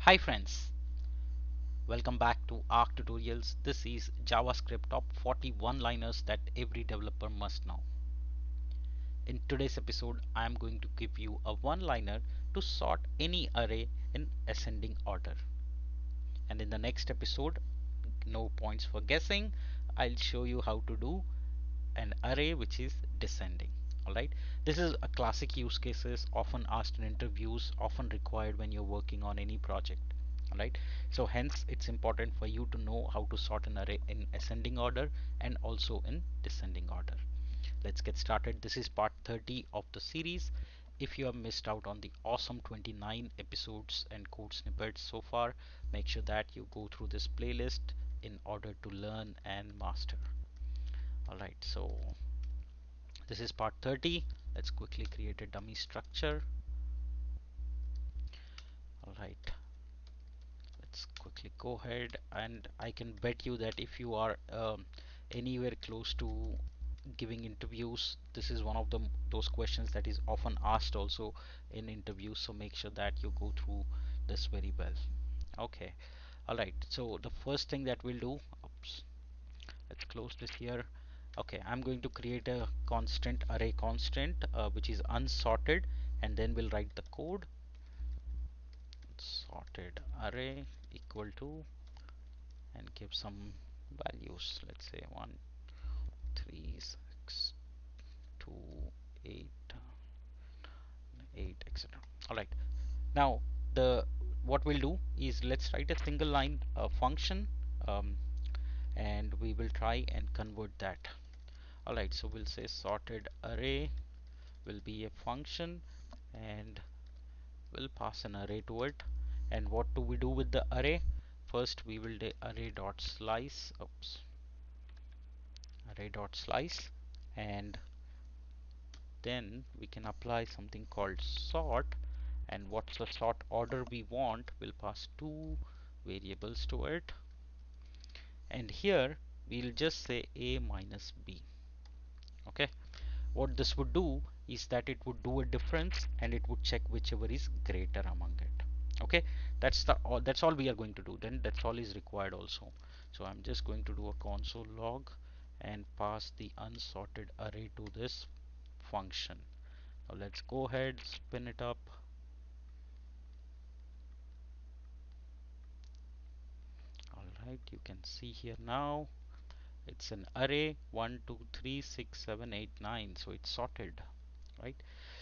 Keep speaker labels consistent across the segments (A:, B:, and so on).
A: Hi friends, welcome back to Arc Tutorials. This is JavaScript top 40 one-liners that every developer must know. In today's episode, I am going to give you a one-liner to sort any array in ascending order. And in the next episode, no points for guessing, I'll show you how to do an array which is descending. Alright, this is a classic use cases often asked in interviews, often required when you're working on any project. Alright, so hence it's important for you to know how to sort an array in ascending order and also in descending order. Let's get started. This is part 30 of the series. If you have missed out on the awesome 29 episodes and code snippets so far, make sure that you go through this playlist in order to learn and master. Alright, so this is part 30. Let's quickly create a dummy structure. Alright, let's quickly go ahead, and I can bet you that if you are anywhere close to giving interviews, this is one of those questions that is often asked also in interviews, so make sure that you go through this very well. Okay, alright, so the first thing that we'll do, oops, let's close this here. Okay, I'm going to create a constant, array constant, which is unsorted, and then we'll write the code. Sorted array equal to, and give some values. Let's say 1 3 6 2 8 8, etc. All right, now the what we'll do is let's write a single line function, um, and we will try and convert that. All right, so we'll say sorted array will be a function, and we'll pass an array to it. And what do we do with the array? First we will do array dot slice, oops, array dot slice, and then we can apply something called sort. And what's the sort order we want? We'll pass two variables to it, and here we'll just say a minus b. Okay, what this would do is that it would do a difference and it would check whichever is greater among it. Okay, that's all we are going to do. Then that's all is required also. So I'm just going to do a console log and pass the unsorted array to this function. Now let's go ahead, spin it up. All right, you can see here now it's an array 1 2 3 6 7 8 9, so it's sorted, right?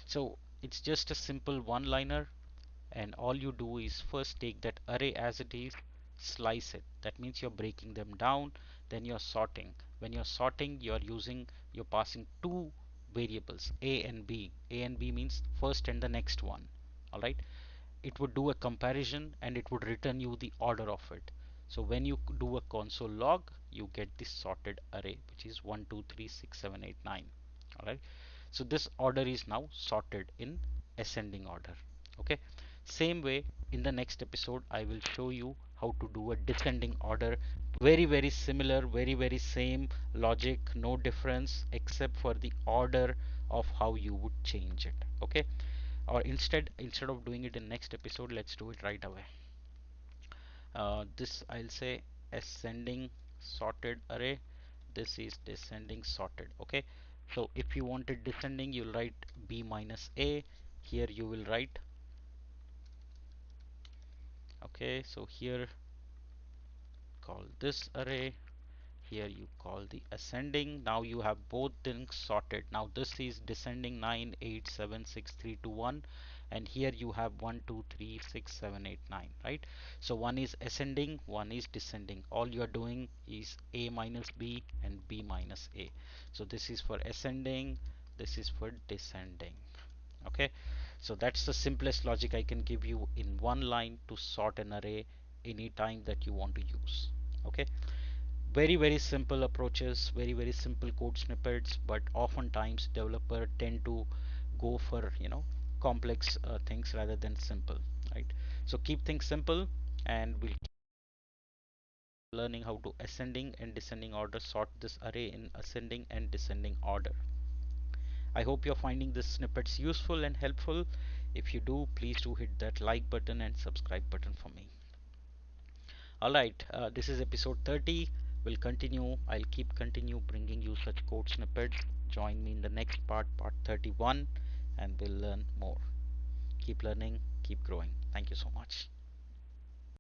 A: So it's just a simple one liner, and all you do is first take that array as it is, slice it. That means you're breaking them down, then you're sorting. When you're sorting, you're passing two variables, a and b. A and b means first and the next one. All right, it would do a comparison and it would return you the order of it. So when you do a console log, you get this sorted array, which is 1 2 3 6 7 8 9. All right, so this order is now sorted in ascending order. Okay, same way in the next episode I will show you how to do a descending order. Very similar, very same logic, no difference except for the order of how you would change it. Okay, or instead of doing it in next episode, let's do it right away. This I'll say ascending sorted array, this is descending sorted. Okay, so if you wanted descending, you'll write b minus a. Here you will write, okay, so here call this array, here you call the ascending. Now you have both things sorted. Now this is descending 9 8 7 6 3 2 1, and here you have 1 2 3 6 7 8 9, right? So one is ascending, one is descending. All you are doing is a minus b and b minus a. So this is for ascending, this is for descending. Okay, so that's the simplest logic I can give you in one line to sort an array anytime that you want to use. Okay, very simple approaches, very simple code snippets, but oftentimes developer tend to go for complex things rather than simple, right? So keep things simple, and we'll keep learning how to ascending and descending order sort this array in ascending and descending order. I hope you're finding this snippets useful and helpful. If you do, please do hit that like button and subscribe button for me. All right, this is episode 30. We'll continue. I'll keep continue bringing you such code snippets. Join me in the next part, part 31, and we'll learn more. Keep learning, keep growing. Thank you so much.